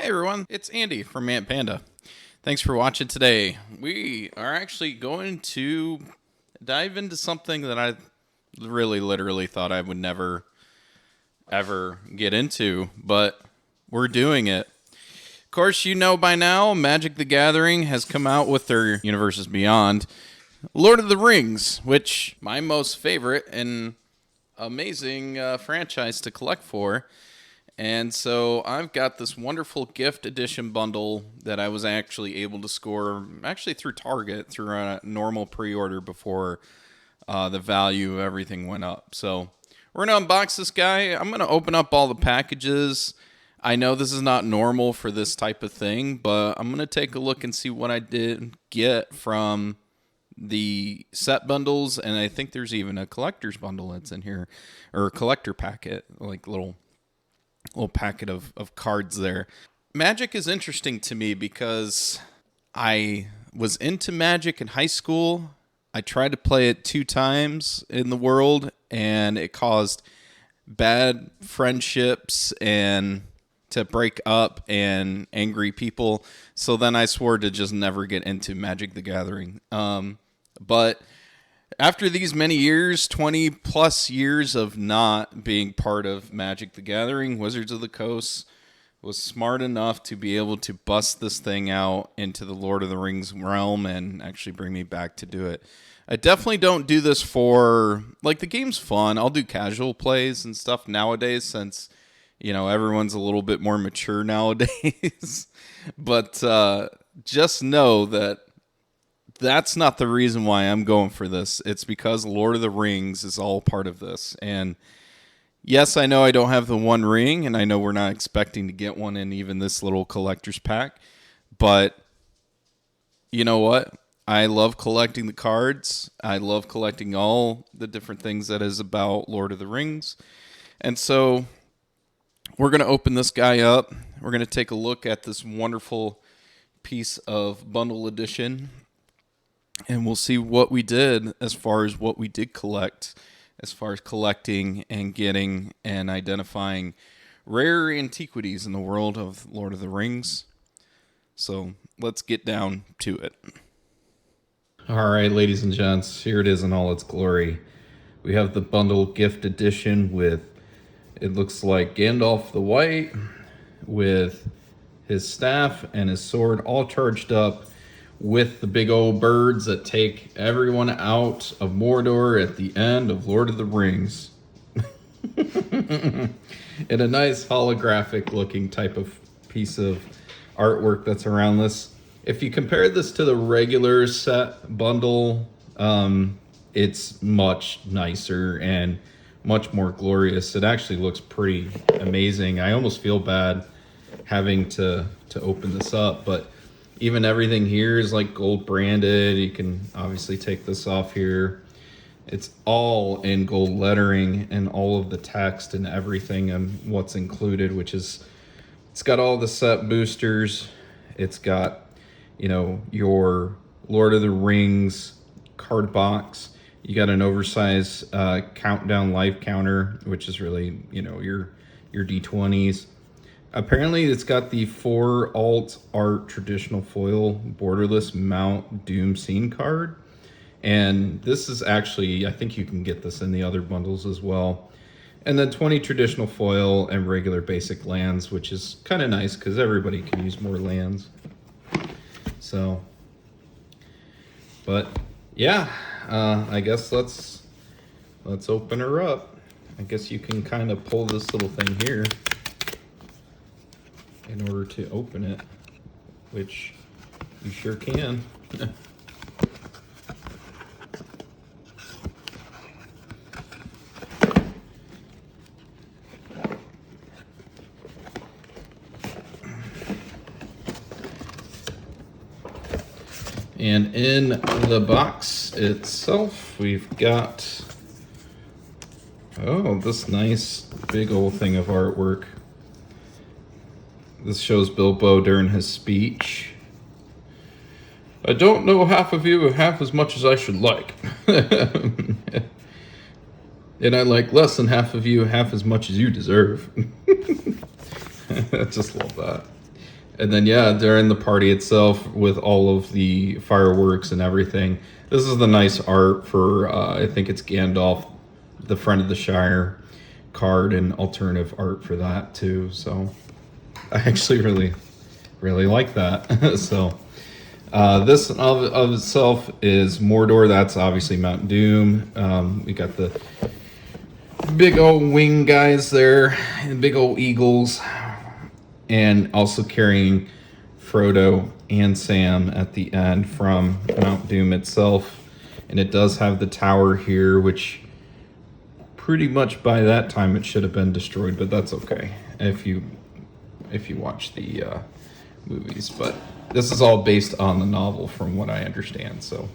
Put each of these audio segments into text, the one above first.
Hey everyone, it's Andy from Ant Panda. Thanks for watching today. We are actually going to dive into something that I really literally thought I would never ever get into, but we're doing it. Of course, you know by now, Magic the Gathering has come out with their Universes Beyond Lord of the Rings, which my most favorite and amazing franchise to collect for. And so I've got this wonderful gift edition bundle that I was actually able to score actually through Target through a normal pre-order before the value of everything went up. So we're going to unbox this guy. I'm going to open up all the packages. I know this is not normal for this type of thing, but I'm going to take a look and see what I did get from the set bundles. And I think there's even a collector's bundle that's in here, or a collector packet, like little packet of cards there. Magic is interesting to me because I was into Magic in high school. I tried to play it 2 times in the world, and it caused bad friendships and to break up and angry people. So then I swore to just never get into Magic the Gathering. But after these many years, 20 plus years of not being part of Magic the Gathering, Wizards of the Coast was smart enough to be able to bust this thing out into the Lord of the Rings realm and actually bring me back to do it. I definitely don't do this for, like, the game's fun. I'll do casual plays and stuff nowadays since, you know, everyone's a little bit more mature nowadays. But just know that that's not the reason why I'm going for this. It's because Lord of the Rings is all part of this. And yes, I know I don't have the one ring, and I know we're not expecting to get one in even this little collector's pack. But you know what? I love collecting the cards. I love collecting all the different things that is about Lord of the Rings. And so we're going to open this guy up. We're going to take a look at this wonderful piece of bundle edition. And we'll see what we did as far as what we did collect, as far as collecting and getting and identifying rare antiquities in the world of Lord of the Rings. So let's get down to it. All right, ladies and gents, here it is in all its glory. We have the bundle gift edition with, it looks like Gandalf the White with his staff and his sword all charged up, with the big old birds that take everyone out of Mordor at the end of Lord of the Rings. And a nice holographic looking type of piece of artwork that's around this. If you compare this to the regular set bundle, it's much nicer and much more glorious. It actually looks pretty amazing. I almost feel bad having to open this up, but even everything here is like gold branded. You can obviously take this off here. It's all in gold lettering and all of the text and everything and what's included, which is, it's got all the set boosters. It's got, you know, your Lord of the Rings card box. You got an oversized countdown life counter, which is really, you know, your D20s. Apparently, it's got the 4 alt art traditional foil borderless mount doom scene card. And this is actually, I think you can get this in the other bundles as well. And then 20 traditional foil and regular basic lands, which is kind of nice because everybody can use more lands. So, but yeah, I guess let's open her up. I guess you can kind of pull this little thing here in order to open it, which you sure can. And in the box itself, we've got, oh, this nice big old thing of artwork. This shows Bilbo during his speech. I don't know half of you half as much as I should like. And I like less than half of you half as much as you deserve. I just love that. And then, yeah, during the party itself with all of the fireworks and everything, this is the nice art for, I think it's Gandalf, the Friend of the Shire card, and alternative art for that too. So I actually really like that. So this of itself is Mordor. That's obviously Mount Doom. We got the big old wing guys there, and big old eagles, and also carrying Frodo and Sam at the end from Mount Doom itself. And it does have the tower here, which pretty much by that time it should have been destroyed, but that's okay if you watch the movies. But this is all based on the novel from what I understand. So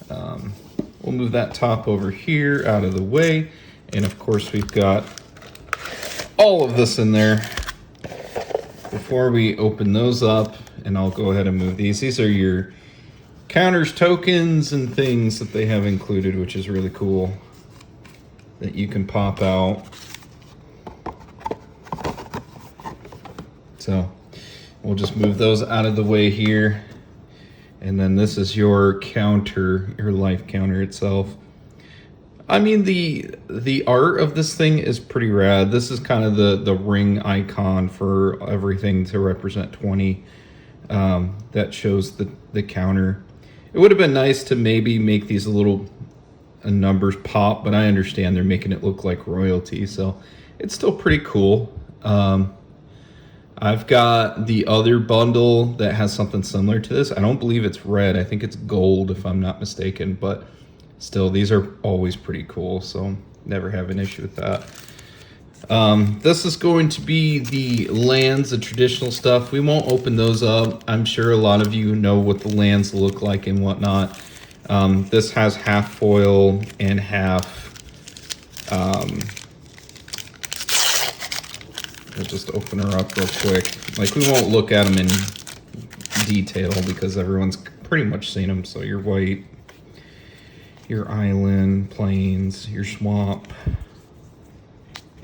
we'll move that top over here out of the way. And of course we've got all of this in there. Before we open those up, and I'll go ahead and move these. These are your counters, tokens, and things that they have included, which is really cool, that you can pop out. So we'll just move those out of the way here. And then this is your counter, your life counter itself. I mean, the art of this thing is pretty rad. This is kind of the ring icon for everything to represent 20. That shows the counter. It would have been nice to maybe make these little numbers pop, but I understand they're making it look like royalty, so it's still pretty cool. I've got the other bundle that has something similar to this. I don't believe it's red. I think it's gold, if I'm not mistaken, but still, these are always pretty cool, so never have an issue with that. This is going to be the lands, the traditional stuff. We won't open those up. I'm sure a lot of you know what the lands look like and whatnot. This has half foil and half... I'll just open her up real quick. Like, we won't look at them in detail because everyone's pretty much seen them. So your white, your island, plains, your swamp,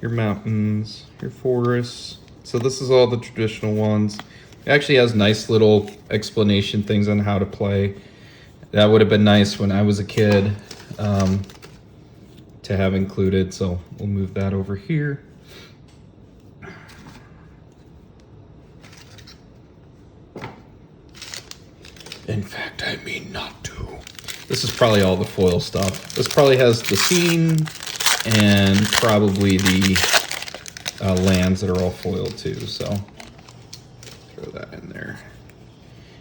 your mountains, your forests. So this is all the traditional ones. It actually has nice little explanation things on how to play. That would have been nice when I was a kid to have included. So we'll move that over here. In fact, I mean not to. This is probably all the foil stuff. This probably has the scene and probably the lands that are all foiled too. So throw that in there.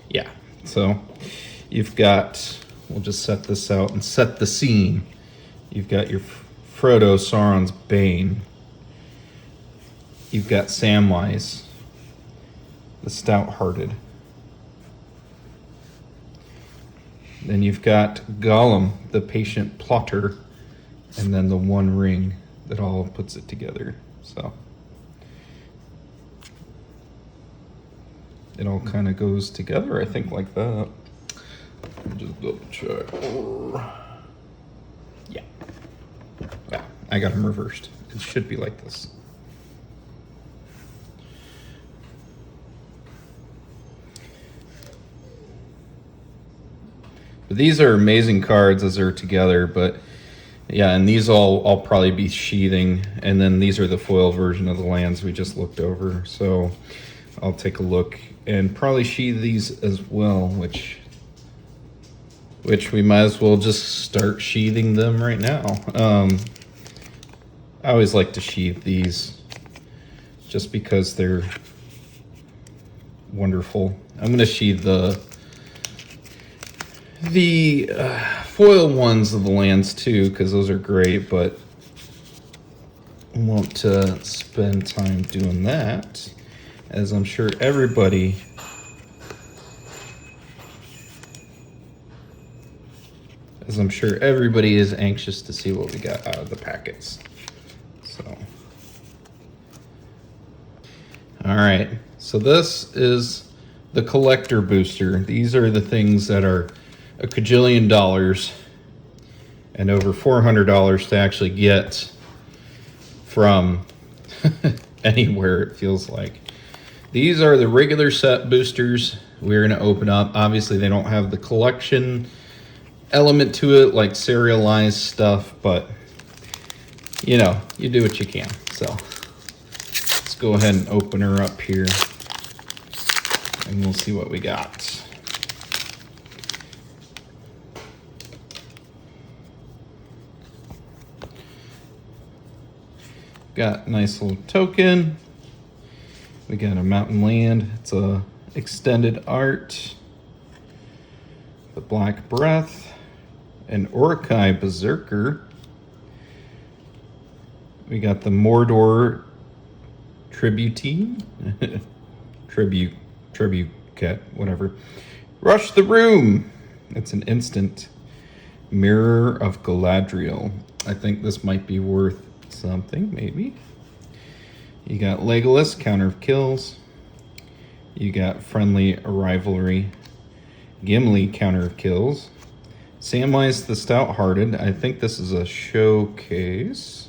Yeah, so you've got, we'll just set this out and set the scene. You've got your Frodo, Sauron's Bane. You've got Samwise, the Stout-Hearted. Then you've got Gollum, the Patient Plotter, and then the One Ring that all puts it together. So it all kind of goes together, I think, like that. Let me just double check. Yeah, I got them reversed. It should be like this. But these are amazing cards as they're together, but yeah, and these I'll probably be sheathing, and then these are the foil version of the lands we just looked over. So I'll take a look and probably sheath these as well, which we might as well just start sheathing them right now. I always like to sheath these just because they're wonderful. I'm going to sheath the foil ones of the lands too, because those are great, but I won't spend time doing that, as I'm sure everybody is anxious to see what we got out of the packets. So, all right, so this is the collector booster. These are the things that are a cajillion dollars and over $400 to actually get from anywhere, it feels like. These are the regular set boosters we're going to open up. Obviously, they don't have the collection element to it like serialized stuff, but you know, you do what you can. So let's go ahead and open her up here and we'll see what we got. Got a nice little token. We got a Mountain Land. It's a extended art. The Black Breath. An Urukai Berserker. We got the Mordor Tributine. Tribute Cat, whatever. Rush the Room. It's an instant. Mirror of Galadriel. I think this might be worth something, maybe. You got Legolas, counter of kills. You got Friendly Rivalry. Gimli, counter of kills. Samwise the Stout-Hearted. I think this is a showcase.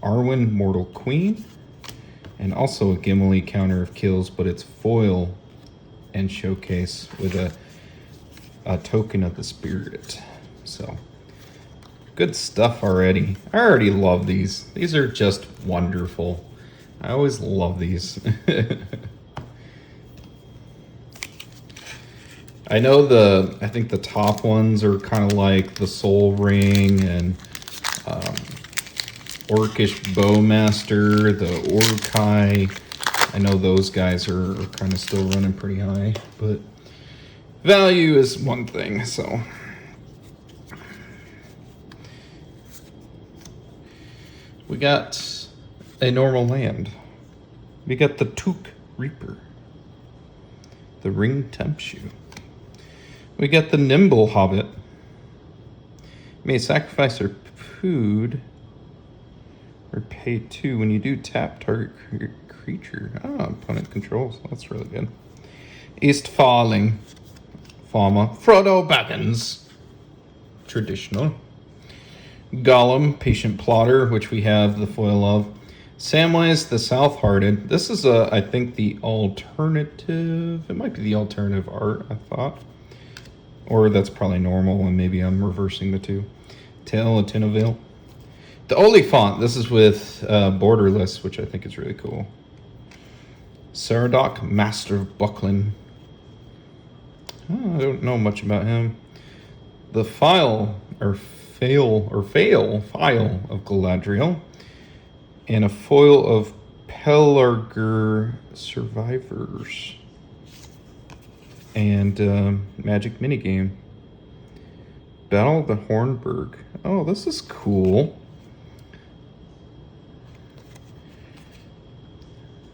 Arwen, Mortal Queen. And also a Gimli, counter of kills, but it's foil and showcase with a token of the spirit. So good stuff already. I already love these. These are just wonderful. I always love these. I know I think the top ones are kind of like the Soul Ring and Orcish Bowmaster, the Urukai. I know those guys are kind of still running pretty high, but value is one thing, so. We got a normal land. We got the Took Reaper. The Ring Tempts You. We got the Nimble Hobbit. May sacrifice or food or pay 2 when you do tap target creature. Ah, opponent controls. That's really good. East Falling. Fama. Frodo Baggins. Traditional. Gollum, Patient Plotter, which we have the foil of. Samwise the South-Hearted. This is, I think, the alternative. It might be the alternative art, I thought. Or that's probably normal, and maybe I'm reversing the two. Tale of Tinnoville. The Oliphant. This is with Borderless, which I think is really cool. Saradoc, Master of Buckland. Oh, I don't know much about him. The Fail of Galadriel. And a foil of Pelargir Survivors. And Magic Minigame. Battle of the Hornburg. Oh, this is cool.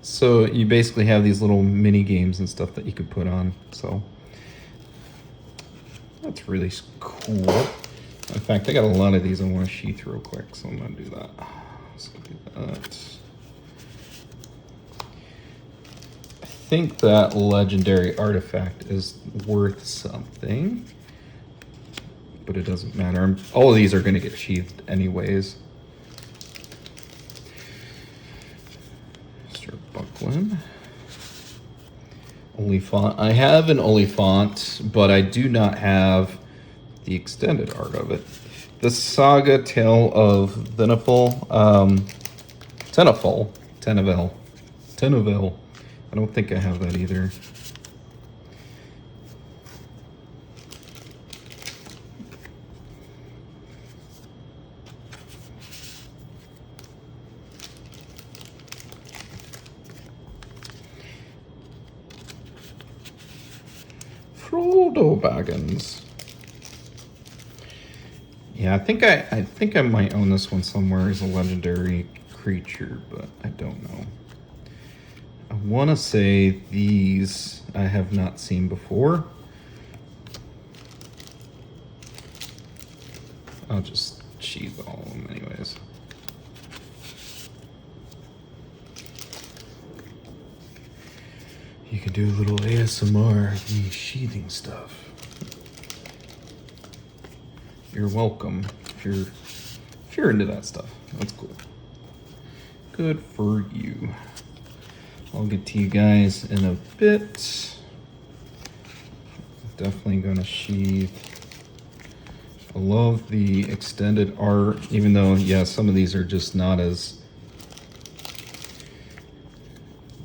So you basically have these little mini games and stuff that you could put on. So that's really cool. In fact, I got a lot of these I want to sheath real quick, so I'm going to do that. So do that. I think that legendary artifact is worth something, but it doesn't matter. All of these are going to get sheathed anyways. Mr. Buckland. Oliphant. I have an Oliphant, but I do not have the extended art of it. The Saga Tale of Tenafel. I don't think I have that either. Frodo Baggins. Yeah, I think I might own this one somewhere as a legendary creature, but I don't know. I want to say these I have not seen before. I'll just sheath all of them anyways. You can do a little ASMR of me sheathing stuff. You're welcome if you're into that stuff. That's cool. Good for you. I'll get to you guys in a bit. Definitely gonna sheathe. I love the extended art, even though, yeah, some of these are just not as,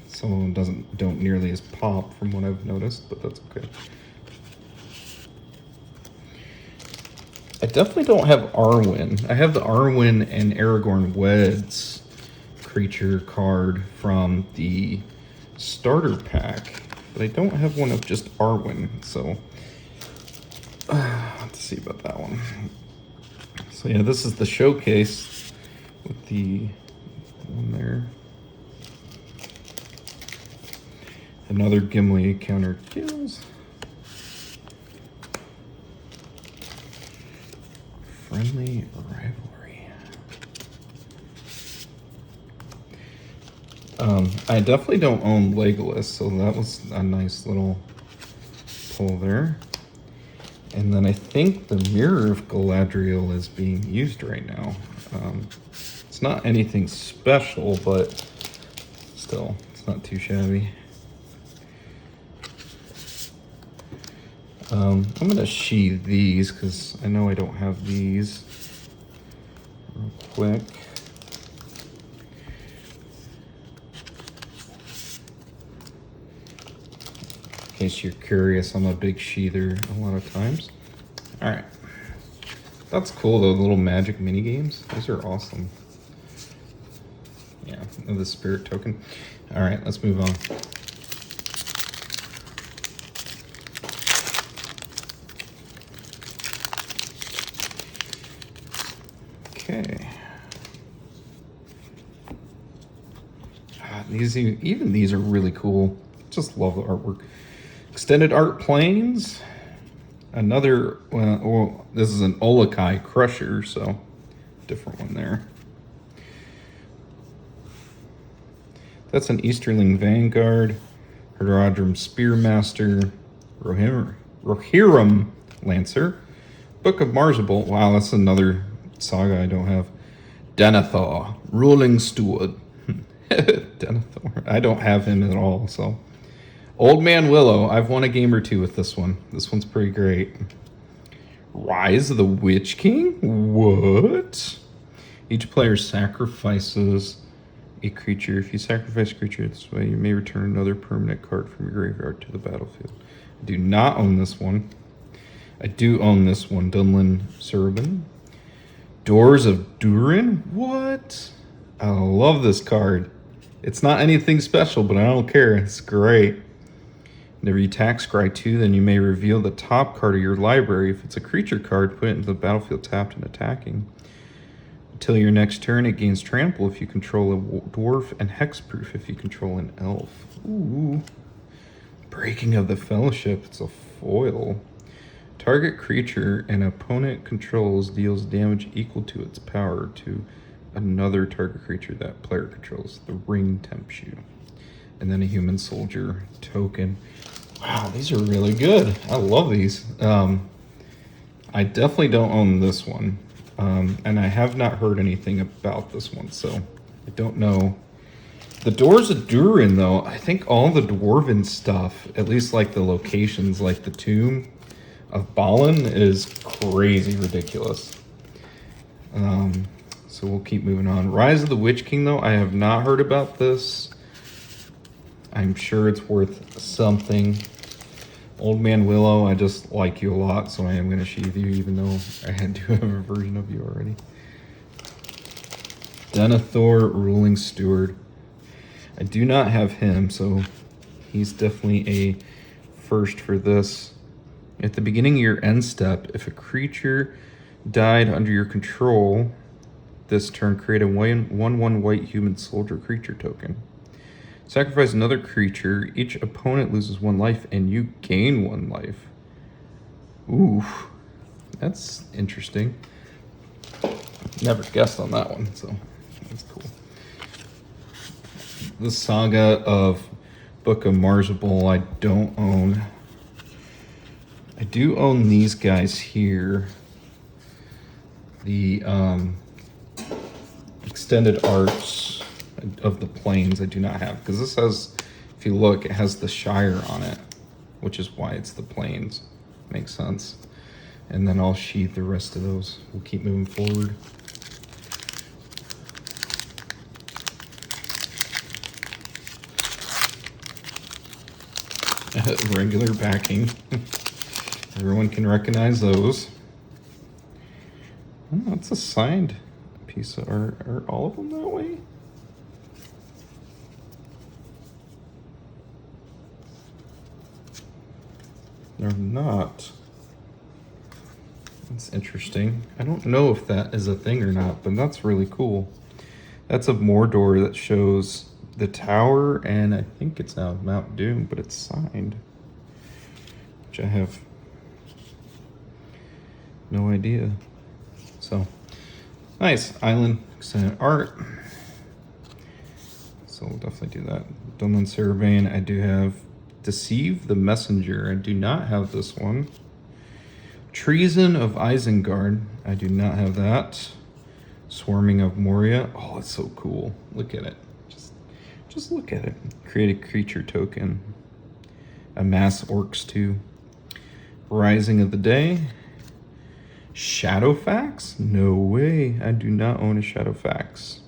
some of them don't nearly as pop from what I've noticed, but that's okay. I definitely don't have Arwen. I have the Arwen and Aragorn Weds creature card from the starter pack, but I don't have one of just Arwen, so let's see about that one. So yeah, this is the showcase with the one there. Another Gimli counter kills. Friendly rivalry. I definitely don't own Legolas, so that was a nice little pull there. And then I think the Mirror of Galadriel is being used right now. It's not anything special, but still, it's not too shabby. I'm gonna sheathe these because I know I don't have these. Real quick. In case you're curious, I'm a big sheather a lot of times. All right. That's cool though, the little magic mini games. Those are awesome. Yeah, the spirit token. All right, let's move on. Okay. Even these are really cool. Just love the artwork. Extended art planes. Another, well, this is an Olokai Crusher, so different one there. That's an Easterling Vanguard, Herodrum Spearmaster, Rohirrim Lancer, Book of Marzible. Wow, that's another saga I don't have. Denethor, Ruling Steward. Denethor. I don't have him at all, so. Old Man Willow. I've won a game or two with this one. This one's pretty great. Rise of the Witch King? What? Each player sacrifices a creature. If you sacrifice a creature this way, you may return another permanent card from your graveyard to the battlefield. I do not own this one. I do own this one. Dunlin Serban. Doors of Durin? What? I love this card. It's not anything special, but I don't care. It's great. Whenever you attack Scry 2, then you may reveal the top card of your library. If it's a creature card, put it into the battlefield tapped and attacking. Until your next turn, it gains trample if you control a dwarf and hexproof if you control an elf. Ooh. Breaking of the Fellowship. It's a foil. Target creature an opponent controls deals damage equal to its power to another target creature that player controls. The ring tempts you. And then a human soldier token. Wow, these are really good. I love these. I definitely don't own this one. And I have not heard anything about this one, so I don't know. The Doors of Durin, though, I think all the dwarven stuff, at least like the locations, like the Tomb of Balin, is crazy ridiculous. So we'll keep moving on. Rise of the Witch King, though, I have not heard about this. I'm sure it's worth something. Old Man Willow, I just like you a lot, so I am going to sheathe you, even though I do have a version of you already. Denethor, Ruling Steward. I do not have him, so he's definitely a first for this. At the beginning of your end step, if a creature died under your control this turn, create a 1/1 white human soldier creature token. Sacrifice another creature. Each opponent loses 1 life, and you gain 1 life. Ooh, that's interesting. Never guessed on that one, so that's cool. The Saga of Book of Marzible I don't own. I do own these guys here. The extended arts of the planes I do not have, because this has if you look, it has the Shire on it, which is why it's the plains. Makes sense. And then I'll sheathe the rest of those. We'll keep moving forward. Regular backing. Everyone can recognize those. Oh, that's a signed piece of art. Are all of them that way? They're not. That's interesting. I don't know if that is a thing or not, but that's really cool. That's of Mordor that shows the tower, and I think it's now Mount Doom, but it's signed. Which I have no idea. So, nice. Island extended art. So we'll definitely do that. Dunlin Cerebane, I do have Deceive the Messenger. I do not have this one. Treason of Isengard. I do not have that. Swarming of Moria. Oh, it's so cool. Look at it. Just look at it. Create a creature token. Amass Orcs 2. Rising of the Day. Shadowfax? No way. I do not own a Shadowfax.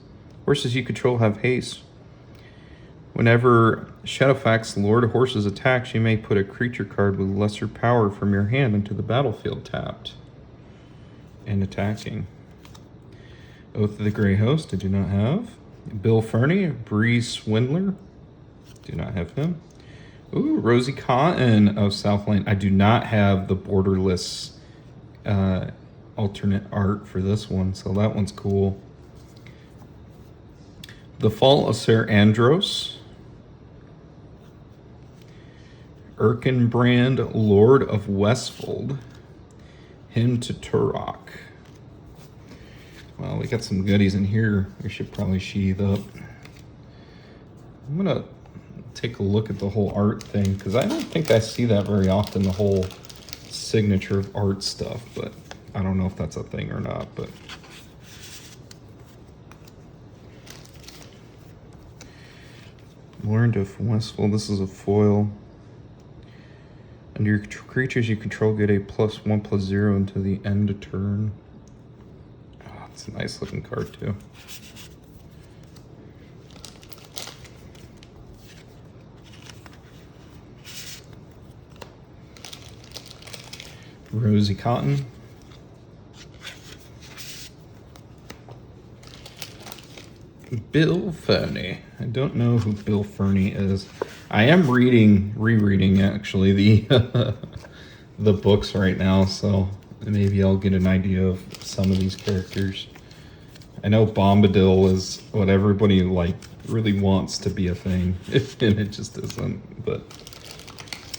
Horses you control have haste. Whenever Shadowfax Lord Horses attacks, you may put a creature card with lesser power from your hand into the battlefield tapped and attacking. Oath of the Grey Host, I do not have. Bill Fernie, Breeze Swindler, do not have him. Ooh, Rosie Cotton of Southland. I do not have the borderless alternate art for this one, so that one's cool. The Fall of Ser Andros. Erkenbrand, Lord of Westfold. Hymn to Turok. Well, we got some goodies in here we should probably sheath up. I'm gonna take a look at the whole art thing, because I don't think I see that very often, the whole signature of art stuff, but I don't know if that's a thing or not, but Lord of Westfold, this is a foil. Under your creatures you control, get a +1/+0 until the end of turn. Oh, it's a nice looking card too. Rosie Cotton. Bill Fernie. I don't know who Bill Fernie is. I am rereading actually the the books right now, so maybe I'll get an idea of some of these characters. I know Bombadil is what everybody really wants to be a thing, and it just isn't. But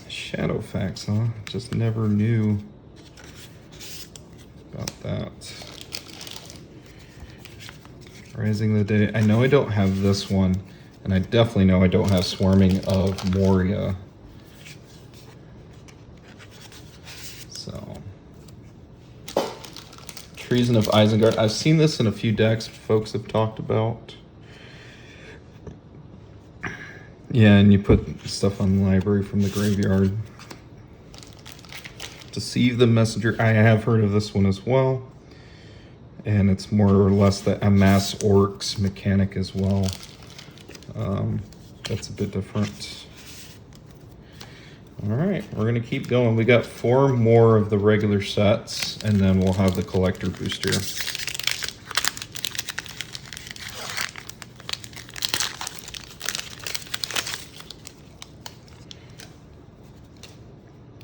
Shadowfax, huh? Just never knew about that. Rising of the Day. I know I don't have this one, and I definitely know I don't have Swarming of Moria. So, Treason of Isengard. I've seen this in a few decks folks have talked about. Yeah, and you put stuff on the library from the graveyard. Deceive the Messenger. I have heard of this one as well. And it's more or less the Amass Orcs mechanic as well. That's a bit different. All right, we're gonna keep going. We got 4 more of the regular sets, and then we'll have the collector booster.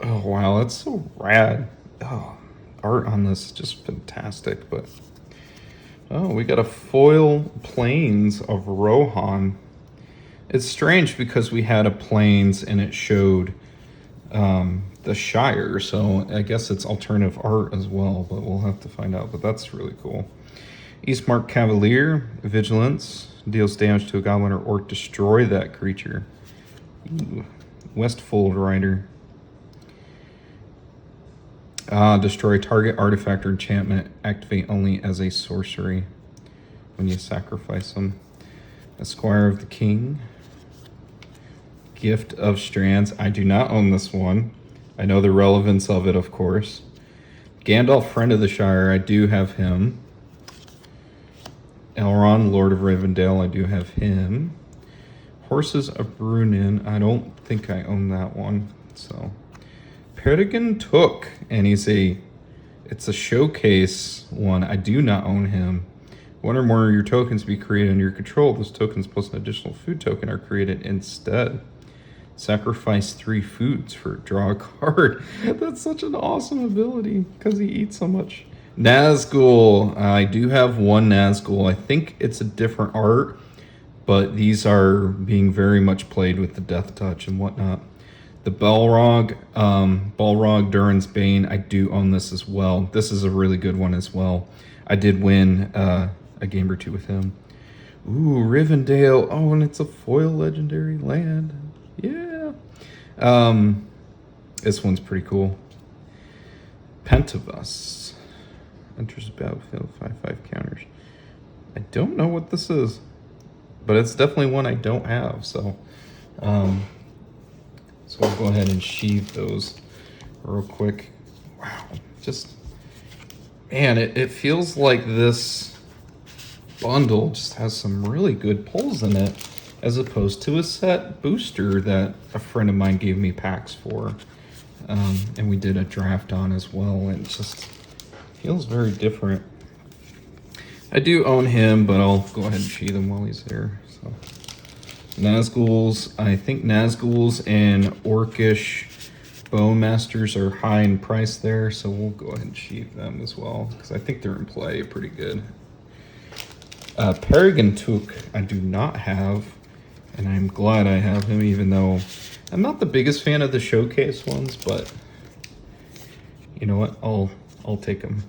Oh, wow, that's so rad. Oh, art on this is just fantastic, but oh, we got a foil Plains of Rohan. It's strange because we had a Plains and it showed the Shire, so I guess it's alternative art as well, but we'll have to find out. But that's really cool. Eastmark Cavalier, Vigilance, deals damage to a goblin or orc, destroy that creature. Ooh. Westfold Rider. Destroy target artifact or enchantment. Activate only as a sorcery when you sacrifice them. Esquire of the King. Gift of Strands. I do not own this one. I know the relevance of it, of course. Gandalf, Friend of the Shire. I do have him. Elrond, Lord of Rivendell. I do have him. Horses of Brunin. I don't think I own that one. So, Peregrine Took, and it's a showcase one. I do not own him. One or more of your tokens be created under your control. Those tokens plus an additional food token are created instead. Sacrifice 3 foods for draw a card. That's such an awesome ability because he eats so much. Nazgul. I do have one Nazgul. I think it's a different art, but these are being very much played with the Death Touch and whatnot. The Balrog, Durin's Bane. I do own this as well. This is a really good one as well. I did win a game or two with him. Ooh, Rivendell. Oh, and it's a foil legendary land. Yeah. This one's pretty cool. Pentavus. Enters the battlefield 5/5 counters. I don't know what this is, but it's definitely one I don't have. So we'll go ahead and sheathe those real quick. Wow. Just, man, it feels like this bundle just has some really good pulls in it, as opposed to a set booster that a friend of mine gave me packs for, and we did a draft on as well, and it just feels very different. I do own him, but I'll go ahead and sheathe him while he's there. So Nazguls, I think Nazguls and Orcish Bowmasters are high in price there, so we'll go ahead and sheathe them as well, because I think they're in play pretty good. Peregrine Took, I do not have, and I'm glad I have him, even though I'm not the biggest fan of the showcase ones, but you know what, I'll take him.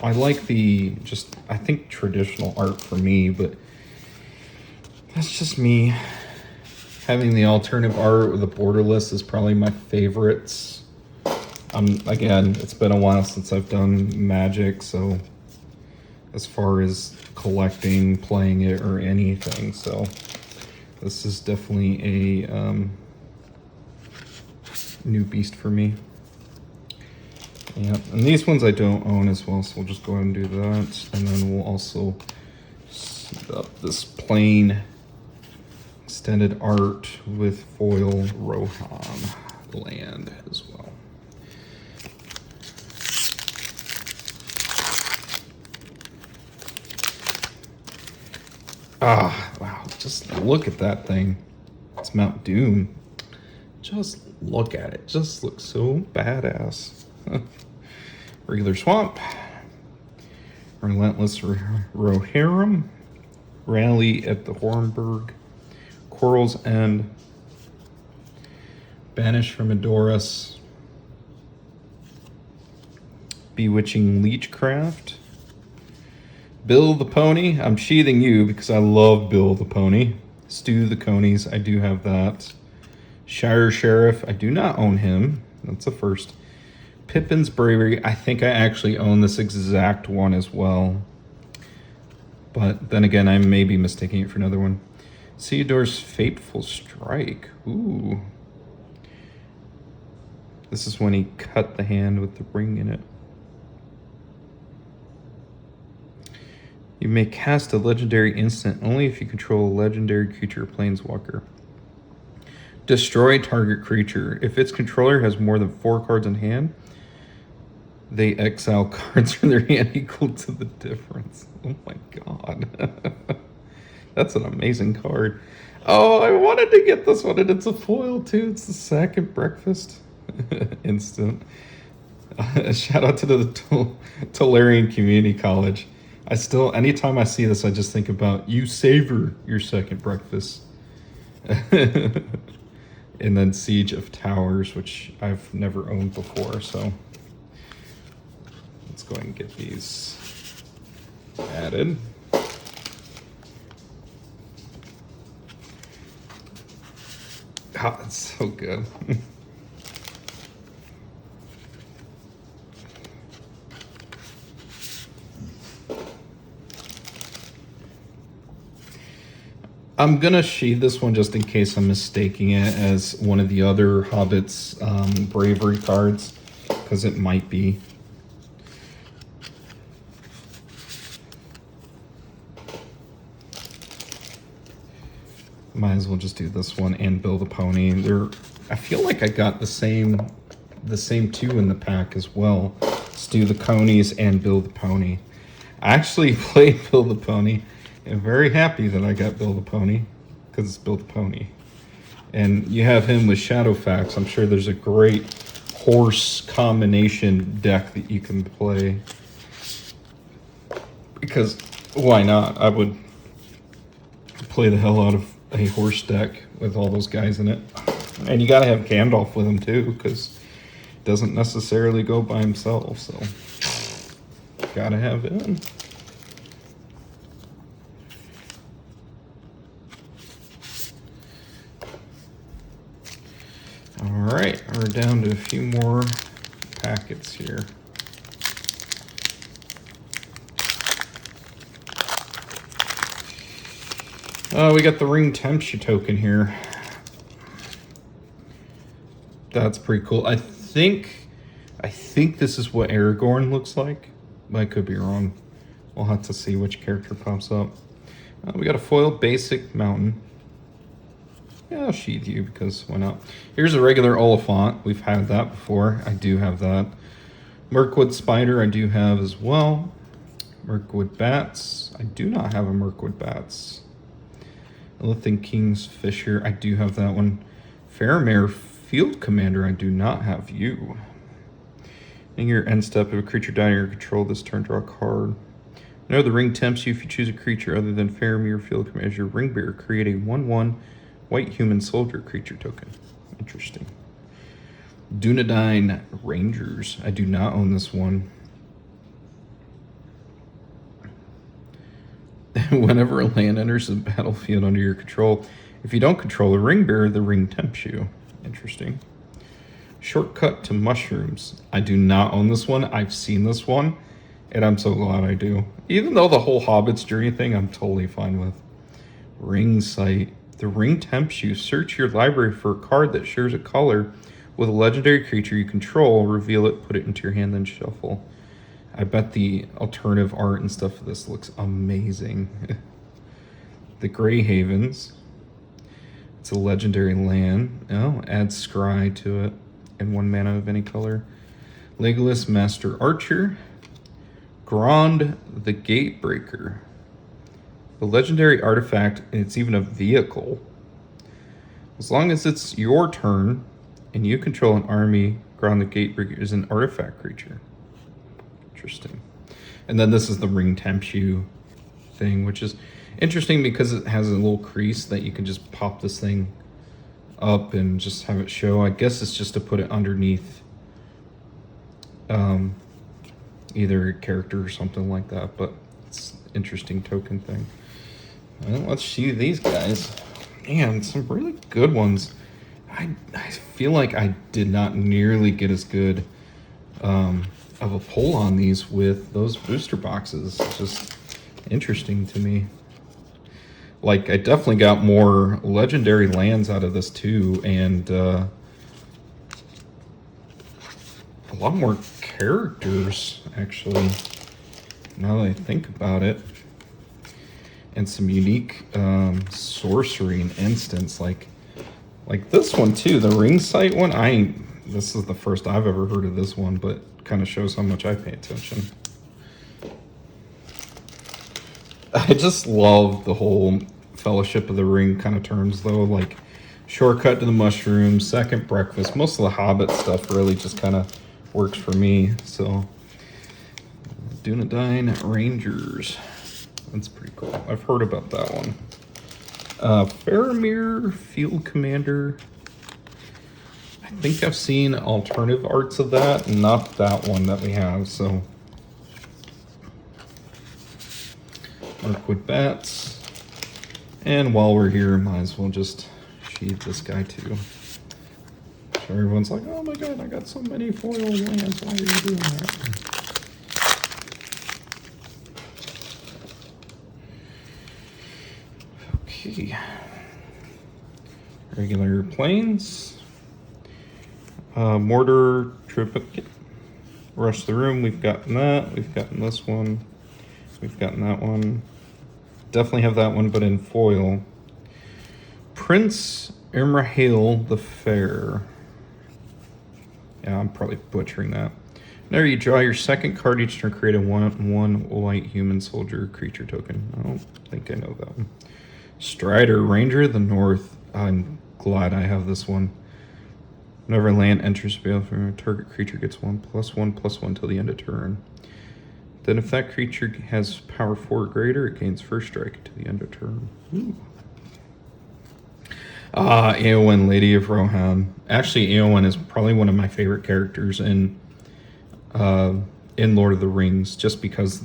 I like I think traditional art for me, but that's just me. Having the alternative art with the borderless is probably my favorites. Again, it's been a while since I've done Magic, so as far as collecting, playing it, or anything, so this is definitely a new beast for me. Yeah, and these ones I don't own as well, so we'll just go ahead and do that, and then we'll also set up this plain extended art with foil Rohan land as well. Ah, wow, just look at that thing. It's Mount Doom. Just look at it. Just looks so badass. Regular Swamp. Relentless Rohirrim. Rally at the Hornburg. Quarrel's End. Banish from Adoras. Bewitching Leechcraft. Bill the Pony. I'm sheathing you because I love Bill the Pony. Stew the Conies. I do have that. Shire Sheriff. I do not own him. That's the first. Pippin's Bravery. I think I actually own this exact one as well. But then again, I may be mistaking it for another one. Theodore's Fateful Strike. Ooh. This is when he cut the hand with the ring in it. You may cast a legendary instant only if you control a legendary creature or planeswalker. Destroy target creature. If its controller has more than 4 cards in hand, they exile cards from their hand equal to the difference. Oh my god. That's an amazing card. Oh, I wanted to get this one, and it's a foil too. It's the second breakfast instant. Shout out to the Tolarian Community College. Anytime I see this, I just think about you savor your second breakfast. And then Siege of Towers, which I've never owned before, so let's go ahead and get these added. God, that's so good. I'm gonna sheathe this one just in case I'm mistaking it as one of the other Hobbit's bravery cards, because it might be. Might as well just do this one and build a pony. I feel like I got the same two in the pack as well. Let's do the conies and build the pony. I actually played Build the Pony. I'm very happy that I got Build the Pony because it's Build the Pony. And you have him with Shadowfax. I'm sure there's a great horse combination deck that you can play. Because why not? I would play the hell out of a horse deck with all those guys in it. And you gotta have Gandalf with him too, because he doesn't necessarily go by himself, so gotta have him. Alright, we're down to a few more packets here. We got the Ring Temperature token here. That's pretty cool. I think this is what Aragorn looks like. I could be wrong. We'll have to see which character pops up. We got a foil basic mountain. Yeah, I'll sheath you because why not? Here's a regular Oliphant. We've had that before. I do have that. Mirkwood Spider I do have as well. Mirkwood Bats. I do not have a Mirkwood Bats. Elithan King's Fisher. I do have that one. Faramir Field Commander. I do not have you. In your end step, if a creature died in your control this turn, draw a card. No, the ring tempts you if you choose a creature other than Faramir Field Commander as your ring bearer. Create a 1/1 white human soldier creature token. Interesting. Dunedain Rangers. I do not own this one. Whenever a land enters the battlefield under your control, if you don't control a ring bearer, the ring tempts you. Interesting. Shortcut to Mushrooms. I do not own this one. I've seen this one, and I'm so glad I do. Even though the whole Hobbit's Journey thing, I'm totally fine with. Ring Sight. The ring tempts you. Search your library for a card that shares a color with a legendary creature you control. Reveal it, put it into your hand, then shuffle. I bet the alternative art and stuff for this looks amazing. The Grey Havens. It's a legendary land. Oh, add Scry to it. And 1 mana of any color. Legolas Master Archer. Grond the Gatebreaker. The legendary artifact, and it's even a vehicle. As long as it's your turn and you control an army, Grond the Gatebreaker is an artifact creature. Interesting. And then this is the Ring Tempts You thing, which is interesting because it has a little crease that you can just pop this thing up and just have it show. I guess it's just to put it underneath either a character or something like that, but it's an interesting token thing. Well, let's see these guys. Man, some really good ones. I feel like I did not nearly get as good of a pull on these with those booster boxes. It's just interesting to me. Like, I definitely got more legendary lands out of this too, and a lot more characters, actually, now that I think about it. And some unique sorcery and instants, like this one too, the Ring Sight one. This is the first I've ever heard of this one, but kind of shows how much I pay attention. I just love the whole Fellowship of the Ring kind of terms, though, like Shortcut to the Mushrooms, Second Breakfast. Most of the Hobbit stuff really just kind of works for me. So, Dunedain Rangers. That's pretty cool. I've heard about that one. Faramir Field Commander. I think I've seen alternative arts of that, not that one that we have, so. Mirkwood Bats. And while we're here, might as well just sheath this guy too. So everyone's like, oh my god, I got so many foil lands, why are you doing that? Okay. Regular planes. Mortar triplicate. Rush the Room. We've gotten that. We've gotten this one. We've gotten that one. Definitely have that one, but in foil. Prince Imrahil the Fair. Yeah, I'm probably butchering that. There you draw your second card each turn, create a 1/1 white human soldier creature token. I don't think I know that one. Strider, Ranger of the North. I'm glad I have this one. Whenever land enters the battlefield from a target creature gets 1/1/1 till the end of turn. Then if that creature has power 4 or greater, it gains first strike to the end of turn. Ooh. Eowyn, Lady of Rohan. Actually, Eowyn is probably one of my favorite characters in Lord of the Rings, just because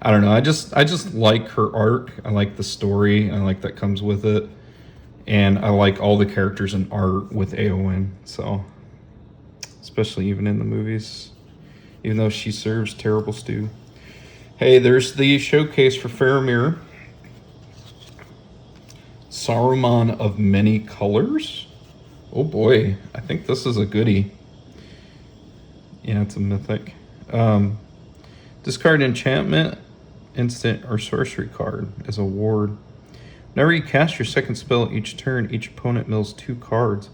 I don't know. I just like her arc. I like the story. I like that comes with it, and I like all the characters in art with Eowyn. So, especially even in the movies, even though she serves terrible stew. Hey, there's the showcase for Faramir. Saruman of Many Colors. Oh boy, I think this is a goodie. Yeah, it's a mythic. Discard enchantment, instant, or sorcery card as a ward. Whenever you cast your second spell each turn, each opponent mills 2 cards.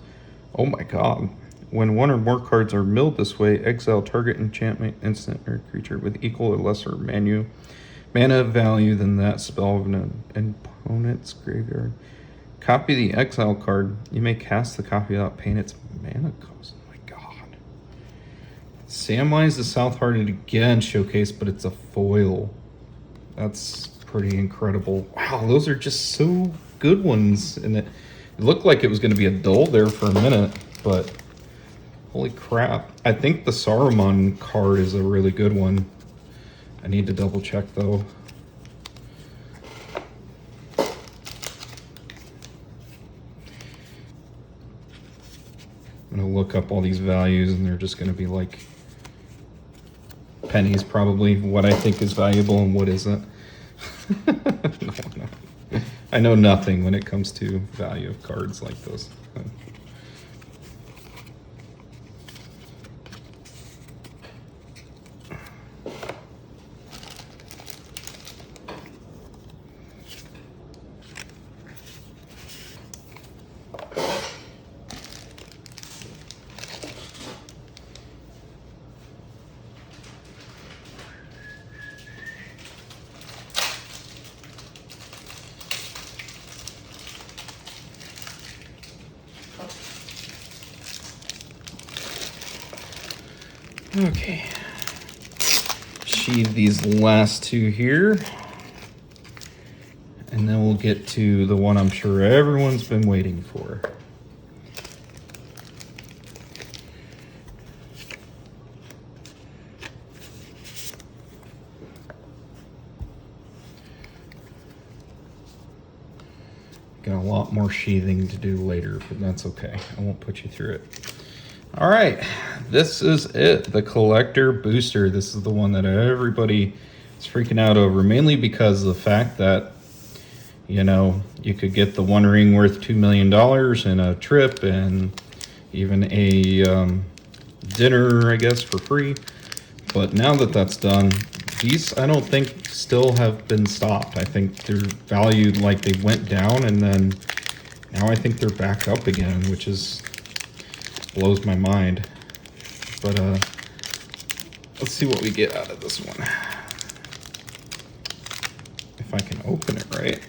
Oh my god. When 1 or more cards are milled this way, exile target enchantment, instant, or creature with equal or lesser mana value than that spell of an opponent's graveyard. Copy the exile card. You may cast the copy without paying its mana cost. Oh my god. Samwise the South-Hearted again showcase, but it's a foil. That's pretty incredible. Wow, those are just so good ones. And it looked like it was going to be a dull there for a minute, but holy crap. I think the Saruman card is a really good one. I need to double check though. I'm going to look up all these values and they're just going to be like pennies probably, what I think is valuable and what isn't. No. I know nothing when it comes to value of cards like those. Okay, sheathe these last 2 here, and then we'll get to the one I'm sure everyone's been waiting for. Got a lot more sheathing to do later, but that's okay. I won't put you through it. All right, this is it, the collector booster. This is the one that everybody is freaking out over, mainly because of the fact that, you know, you could get the one ring worth $2 million and a trip and even a dinner, I guess, for free. But now that that's done, these I don't think still have been stopped. I think they're valued like they went down, and then now I think they're back up again, which is blows my mind. But let's see what we get out of this one. If I can open it right.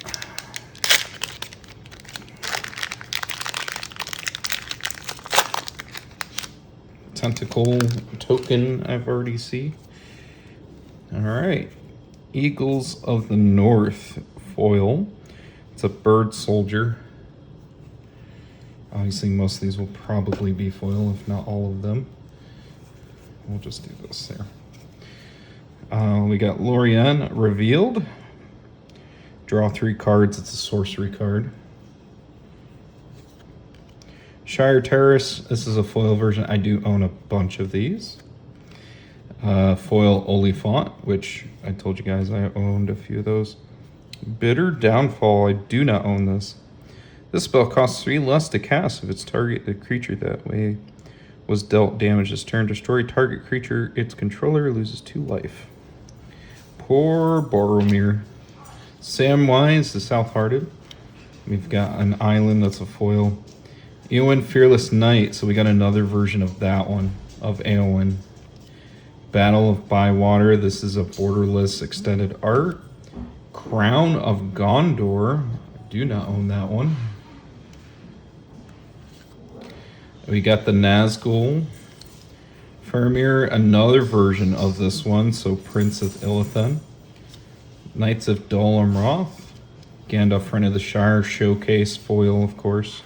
Tentacle token I've already seen. All right, Eagles of the North foil. It's a bird soldier. Obviously, most of these will probably be foil, if not all of them. We'll just do this there. We got Lorien revealed. Draw 3 cards. It's a sorcery card. Shire Terrace. This is a foil version. I do own a bunch of these. Foil Oliphant, which I told you guys I owned a few of those. Bitter Downfall. I do not own this. This spell costs 3 less to cast if its target creature that way was dealt damage this turn. Destroy target creature. Its controller loses 2 life. Poor Boromir. Samwise, the South-Hearted. We've got an island that's a foil. Eowyn, Fearless Knight. So we got another version of that one, of Eowyn. Battle of Bywater. This is a borderless extended art. Crown of Gondor. I do not own that one. We got the Nazgul. Faramir, another version of this one. So Prince of Illithen. Knights of Dol Amroth. Gandalf, Friend of the Shire, Showcase, foil, of course.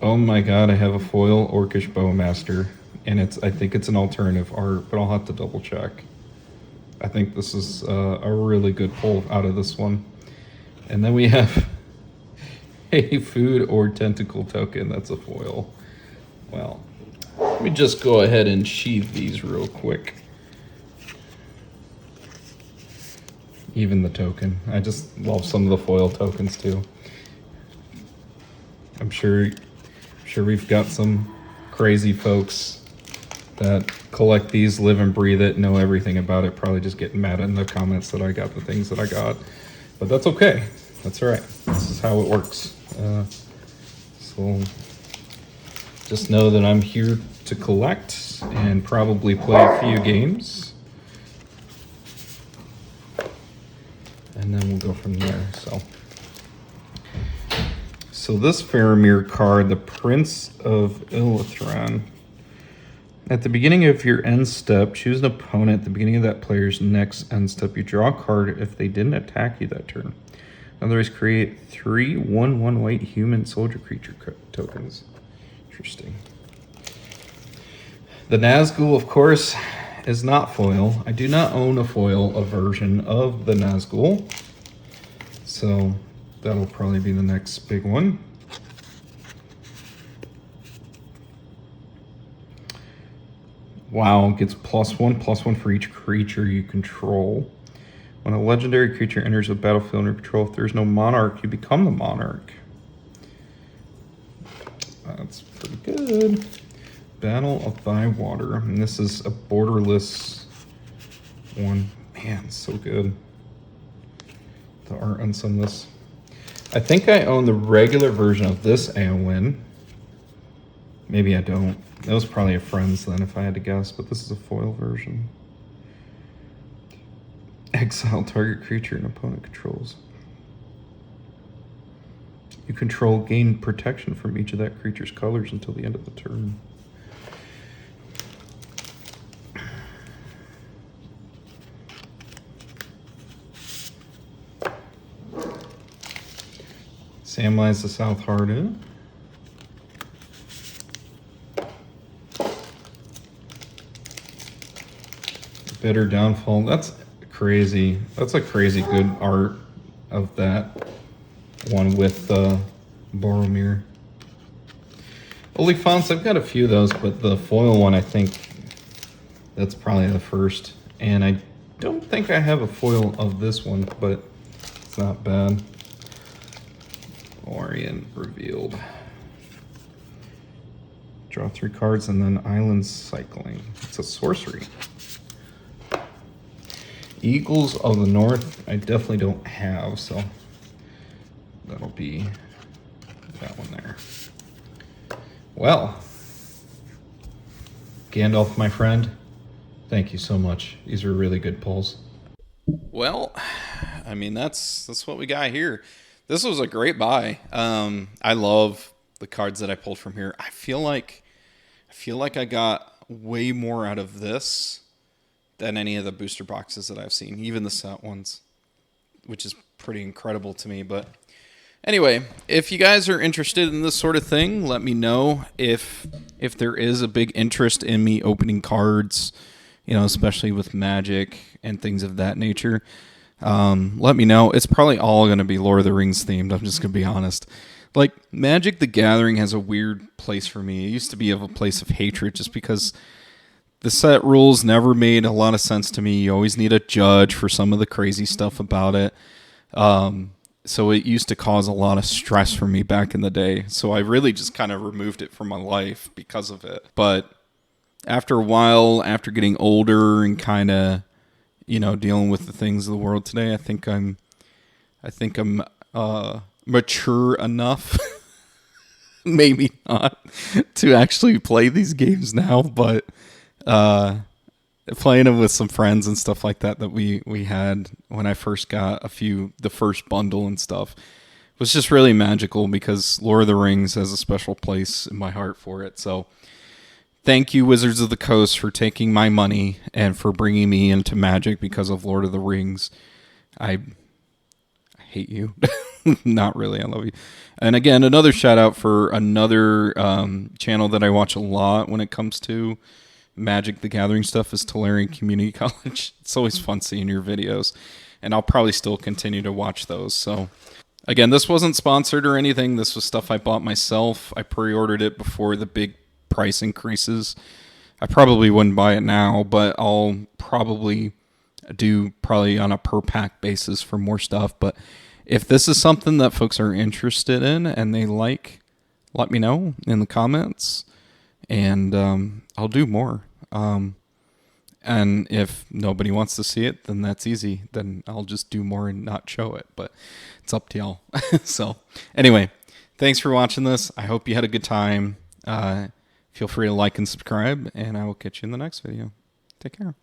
Oh my god, I have a foil Orcish Bowmaster. And I think it's an alternative art, but I'll have to double check. I think this is a really good pull out of this one. And then we have a food or tentacle token that's a foil. Well, let me just go ahead and sheathe these real quick. Even the token. I just love some of the foil tokens too. I'm sure we've got some crazy folks that collect these, live and breathe it, know everything about it, probably just getting mad in the comments that I got the things that I got. But that's okay. That's all right. This is how it works. So just know that I'm here to collect and probably play a few games. And then we'll go from there. So this Faramir card, the Prince of Illithran. At the beginning of your end step, choose an opponent at the beginning of that player's next end step. You draw a card if they didn't attack you that turn. Otherwise, create 3 1/1 white human soldier creature tokens. Interesting. The Nazgul, of course, is not foil. I do not own a version of the Nazgul. So that'll probably be the next big one. Wow, gets +1/+1 for each creature you control. When a legendary creature enters a battlefield under control, if there's no monarch, you become the monarch. That's pretty good. Battle of Bywater. And this is a borderless one. Man, so good. The art on some of this. I think I own the regular version of this Eowyn. Maybe I don't. That was probably a friend's then, if I had to guess, but this is a foil version. Exile target creature an opponent controls. You control gain protection from each of that creature's colors until the end of the turn. Samwise the South-Hearted. Bitter Downfall. That's crazy. That's a crazy good art of that one with Boromir. Oliphants, I've got a few of those, but the foil one, I think that's probably the first. And I don't think I have a foil of this one, but it's not bad. Orient revealed. Draw 3 cards and then island cycling. It's a sorcery. Eagles of the North, I definitely don't have, so that'll be that one there. Well, Gandalf, my friend, thank you so much. These are really good pulls. Well, I mean, that's what we got here. This was a great buy. I love the cards that I pulled from here. I feel like I got way more out of this than any of the booster boxes that I've seen, even the set ones, which is pretty incredible to me. But anyway, if you guys are interested in this sort of thing, let me know if there is a big interest in me opening cards, especially with Magic and things of that nature. Let me know. It's probably all going to be Lord of the Rings themed. I'm just going to be honest. Like, Magic the Gathering has a weird place for me. It used to be of a place of hatred just because the set rules never made a lot of sense to me. You always need a judge for some of the crazy stuff about it. So it used to cause a lot of stress for me back in the day. So I really just kind of removed it from my life because of it. But after a while, after getting older and kind of, dealing with the things of the world today, I think I'm mature enough, maybe not, to actually play these games now. But playing them with some friends and stuff like that we had when I first got the first bundle and stuff was just really magical because Lord of the Rings has a special place in my heart for it. So thank you, Wizards of the Coast, for taking my money and for bringing me into Magic because of Lord of the Rings. I hate you. Not really. I love you. And again, another shout out for another channel that I watch a lot when it comes to Magic the Gathering stuff is Tolarian Community College. It's always fun seeing your videos, and I'll probably still continue to watch those. So again, this wasn't sponsored or anything. This was stuff I bought myself. I pre-ordered it before the big price increases. I probably wouldn't buy it now, but I'll probably do on a per pack basis for more stuff. But if this is something that folks are interested in and they like, let me know in the comments, and I'll do more. And if nobody wants to see it, then that's easy. Then I'll just do more and not show it. But it's up to y'all. So anyway, thanks for watching this. I hope you had a good time. Feel free to like and subscribe, and I will catch you in the next video. Take care.